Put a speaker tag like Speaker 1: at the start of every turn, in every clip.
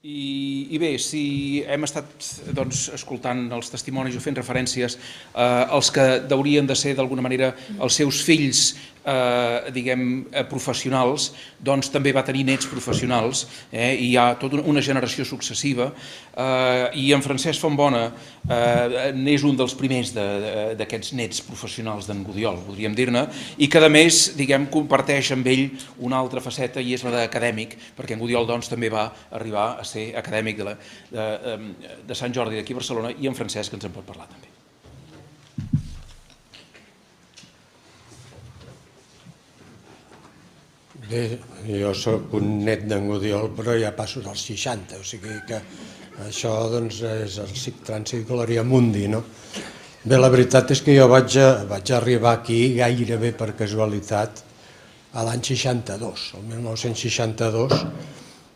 Speaker 1: I bé, si hem estat escoltant els testimonis o fent referències als que haurien de ser d'alguna manera els seus fills professionals, doncs també va tenir nets professionals i hi ha tota una generació successiva i en Francesc Fontbona n'és un dels primers d'aquests nets professionals d'en Gudiol, podríem dir-ne, i que a més comparteix amb ell una altra faceta i és la d'acadèmic, perquè en Gudiol també va arribar a ser acadèmic de Sant Jordi d'aquí a Barcelona i en Francesc ens en pot parlar també.
Speaker 2: Bé, jo soc un net d'en Gudiol, però ja passo dels 60, o sigui que això és el trànsit Glòria Mundi, no? Bé, la veritat és que jo vaig arribar aquí gairebé per casualitat a l'any 62, el 1962,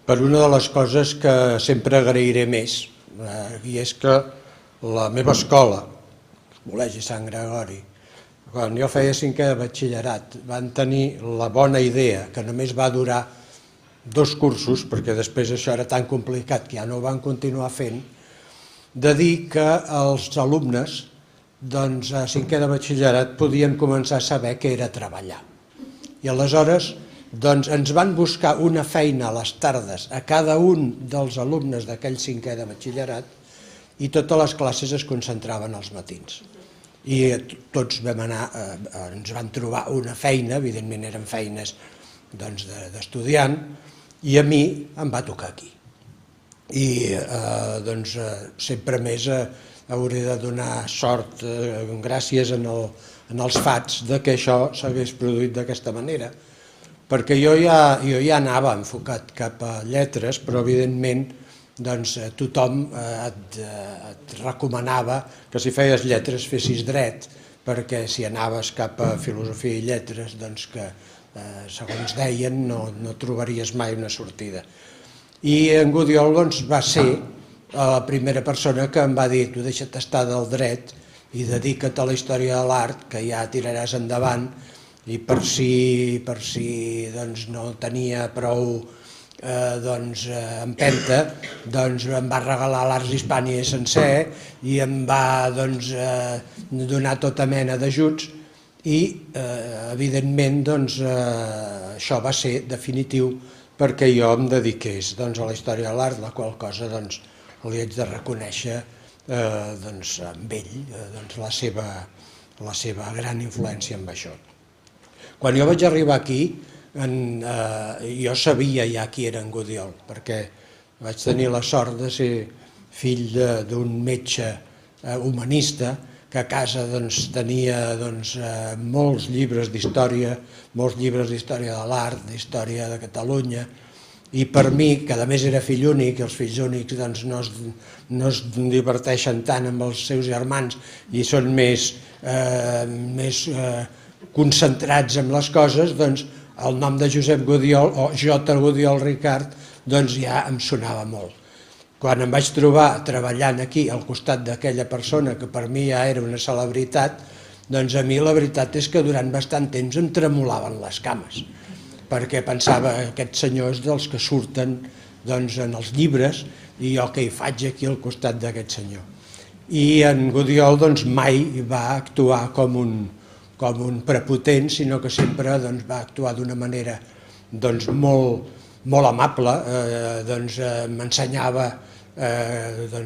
Speaker 2: per una de les coses que sempre agrairé més, i és que la meva escola, el Col·legi Sant Gregori, quan jo feia 5è de batxillerat, van tenir la bona idea, que només va durar 2 cursos, perquè després això era tan complicat que ja no ho van continuar fent, de dir que els alumnes a 5è de batxillerat podien començar a saber què era treballar. I aleshores ens van buscar una feina a les tardes a cada un dels alumnes d'aquell 5è de batxillerat i totes les classes es concentraven als matins. I tots ens van trobar una feina, evidentment eren feines d'estudiant, i a mi em va tocar aquí. I sempre més hauré de donar sort, gràcies als fats, que això s'hagués produït d'aquesta manera, perquè jo ja anava enfocat cap a lletres, però evidentment tothom et recomanava que si feies lletres fessis dret, perquè si anaves cap a filosofia i lletres, que segons deien no trobaries mai una sortida. I en Gudiol va ser la primera persona que em va dir: tu deixa't estar del dret i dedica't a la història de l'art, que ja tiraràs endavant, i per si no tenia prou empenta, em va regalar l'Ars Hispàniae sencer i em va donar tota mena d'ajuts i evidentment això va ser definitiu perquè jo em dediqués a la història de l'art, la qual cosa li haig de reconèixer amb ell la seva gran influència amb això. Quan jo vaig arribar aquí, jo sabia ja qui era en Gudiol, perquè vaig tenir la sort de ser fill d'un metge humanista que a casa tenia molts llibres d'història, molts llibres d'història de l'art, d'història de Catalunya, i per mi, que a més era fill únic, i els fills únics no es diverteixen tant amb els seus germans i són més concentrats en les coses, el nom de Josep Gudiol o J. Gudiol Ricart ja em sonava molt. Quan em vaig trobar treballant aquí al costat d'aquella persona que per mi ja era una celebritat, a mi la veritat és que durant bastant temps em tremolaven les cames, perquè pensava aquests senyors dels que surten en els llibres i jo què hi faig aquí al costat d'aquest senyor. I en Gudiol mai va actuar com un prepotent, sinó que sempre va actuar d'una manera molt amable, m'ensenyava,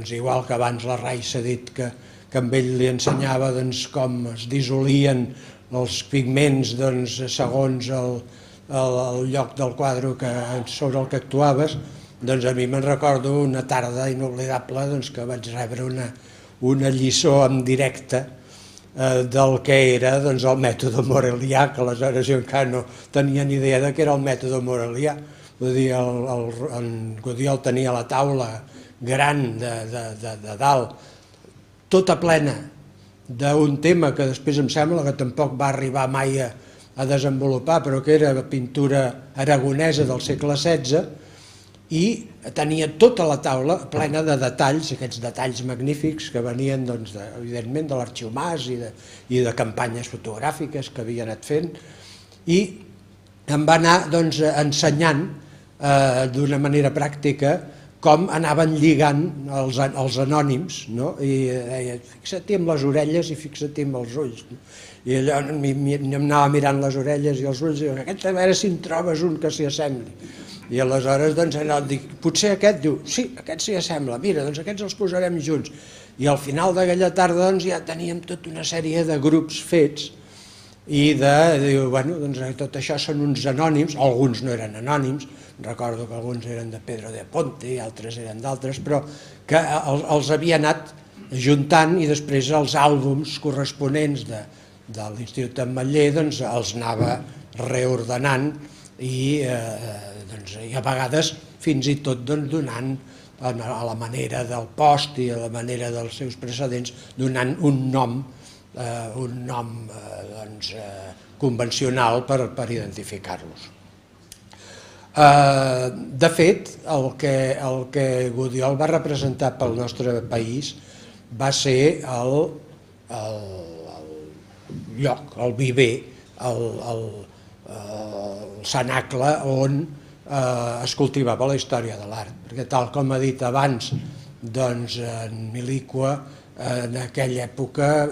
Speaker 2: igual que abans la Rai s'ha dit que amb ell li ensenyava com es dissolien els pigments segons el lloc del quadre sobre el que actuaves, a mi me'n recordo una tarda inoblidable que vaig rebre una lliçó en directe del que era el mètode Morelià, que aleshores jo encara no tenia ni idea de què era el mètode Morelià. Vull dir, en Gudiol tenia la taula gran de dalt, tota plena d'un tema que després em sembla que tampoc va arribar mai a desenvolupar, però que era pintura aragonesa del segle XVI, i tenia tota la taula plena de detalls, aquests detalls magnífics que venien, evidentment, de l'Arxiu Mas i de campanyes fotogràfiques que havia anat fent, i em va anar ensenyant d'una manera pràctica com anaven lligant els anònims, no? I deia, fixa-t'hi amb les orelles i fixa-t'hi amb els ulls. I allò anava mirant les orelles i els ulls i diu, aquest a veure si en trobes un que s'hi assembli. I aleshores doncs dic, potser aquest, diu, sí, aquest s'hi assembla, mira, doncs aquests els posarem junts. I al final d'aquella tarda doncs ja teníem tota una sèrie de grups fets i diu, bueno, doncs tot això són uns anònims, alguns no eren anònims, recordo que alguns eren de Pedro de Ponte i altres eren d'altres, però que els havia anat juntant i després els àlbums corresponents de l'Institut Ametller doncs els anava reordenant i a vegades fins i tot donant a la manera del post i a la manera dels seus precedents donant un nom convencional per identificar-los. De fet, el que Gudiol va representar pel nostre país va ser el lloc, el viver, el cenacle on es cultivava la història de l'art, perquè tal com ha dit abans, doncs en Milicua, en aquella època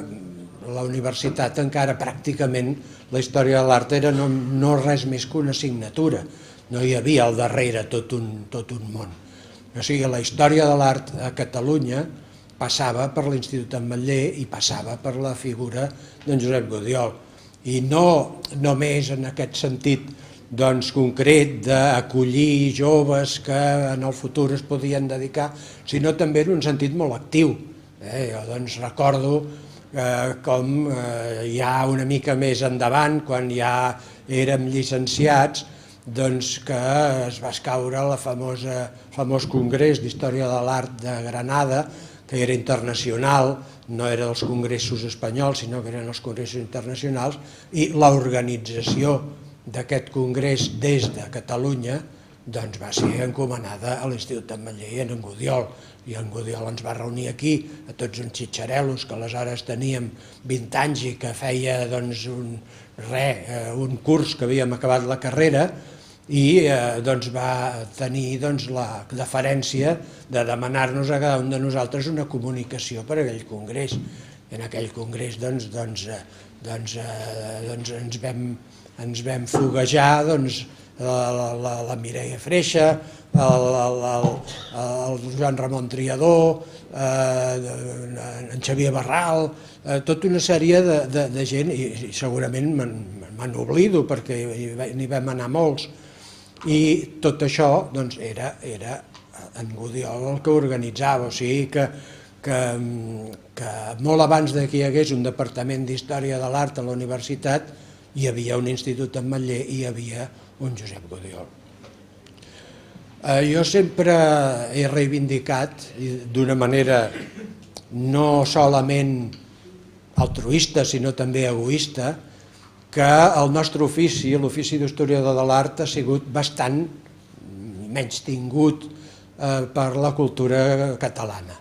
Speaker 2: la universitat encara pràcticament la història de l'art era no res més que una assignatura, no hi havia al darrere tot un món. O sigui, la història de l'art a Catalunya passava per l'Institut Ametller i passava per la figura d'en Josep Gudiol. I no només en aquest sentit concret d'acollir joves que en el futur es podien dedicar, sinó també en un sentit molt actiu. Jo recordo com ja una mica més endavant, quan ja érem llicenciats, que es va escaure el famós Congrés d'Història de l'Art de Granada, que era internacional, no era dels congressos espanyols, sinó que eren els congressos internacionals, i l'organització d'aquest congrés des de Catalunya va ser encomanada a l'Institut Ametller i en Gudiol. I en Gudiol ens va reunir aquí, a tots uns xitxarelos, que aleshores teníem 20 anys i que feia un curs que havíem acabat la carrera, i va tenir la deferència de demanar-nos a cada un de nosaltres una comunicació per a aquell congrés. En aquell congrés ens vam foguejar la Mireia Freixa, el Joan Ramon Triador, en Xavier Barral, tota una sèrie de gent, i segurament me'n oblido perquè n'hi vam anar molts, i tot això era en Gudiol el que organitzava, o sigui que molt abans que hi hagués un departament d'Història de l'Art a la universitat hi havia un institut Ametller i hi havia un Josep Gudiol. Jo sempre he reivindicat, d'una manera no solament altruista, sinó també egoista, que el nostre ofici, l'ofici d'historiador de l'art, ha sigut bastant menystingut per la cultura catalana.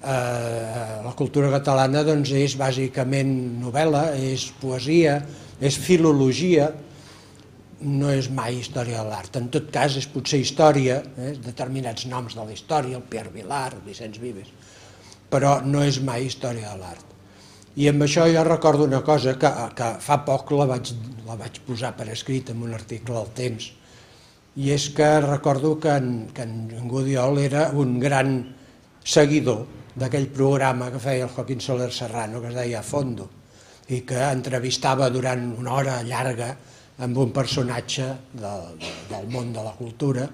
Speaker 2: La cultura catalana és bàsicament novel·la, és poesia, és filologia, no és mai història de l'art. En tot cas, és potser història, determinats noms de la història, el Pierre Vilar, el Vicenç Vives, però no és mai història de l'art. I amb això jo recordo una cosa que fa poc la vaig posar per escrit en un article al Temps, i és que recordo que en Gudiol era un gran seguidor d'aquell programa que feia el Joaquín Soler Serrano, que es deia A Fondo, i que entrevistava durant una hora llarga amb un personatge del món de la cultura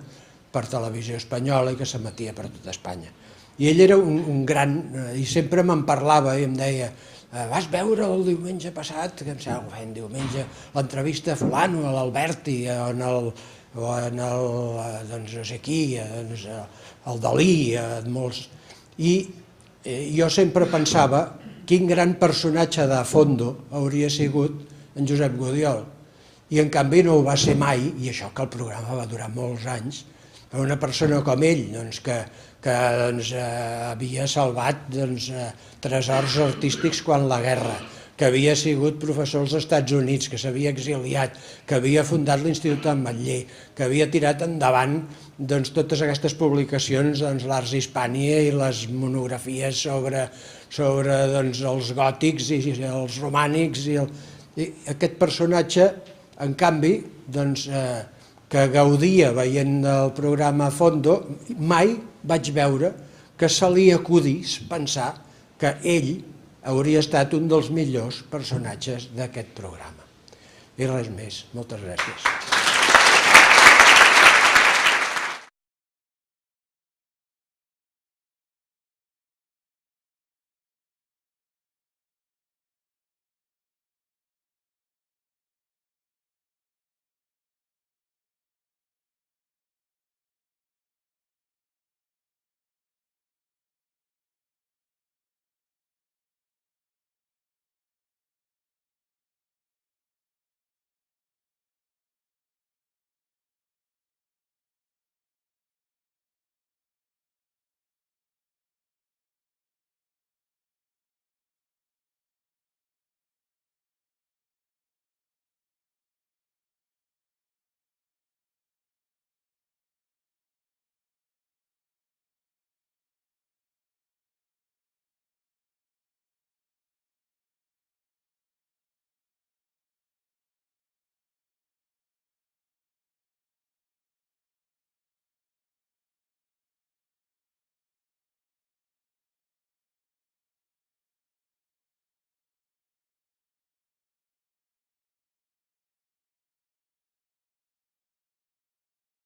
Speaker 2: per televisió espanyola i que s'emetia per tot Espanya. I ell era un gran, i sempre me'n parlava i em deia: vas veure el diumenge passat, que em sembla que feien diumenge, l'entrevista a fulano, a l'Alberti, o en el, no sé qui, el Dalí, molts... I jo sempre pensava quin gran personatge de Fondo hauria sigut en Josep Gudiol. I en canvi no ho va ser mai, i això que el programa va durar molts anys, per una persona com ell, que havia salvat tresors artístics quan la guerra, que havia sigut professor als Estats Units, que s'havia exiliat, que havia fundat l'Institut Ametller, que havia tirat endavant totes aquestes publicacions, l'Ars Hispània i les monografies sobre els gòtics i els romànics. I aquest personatge, en canvi, que gaudia veient el programa a fondo, mai vaig veure que se li acudís pensar que ell hauria estat un dels millors personatges d'aquest programa. I res més. Moltes gràcies.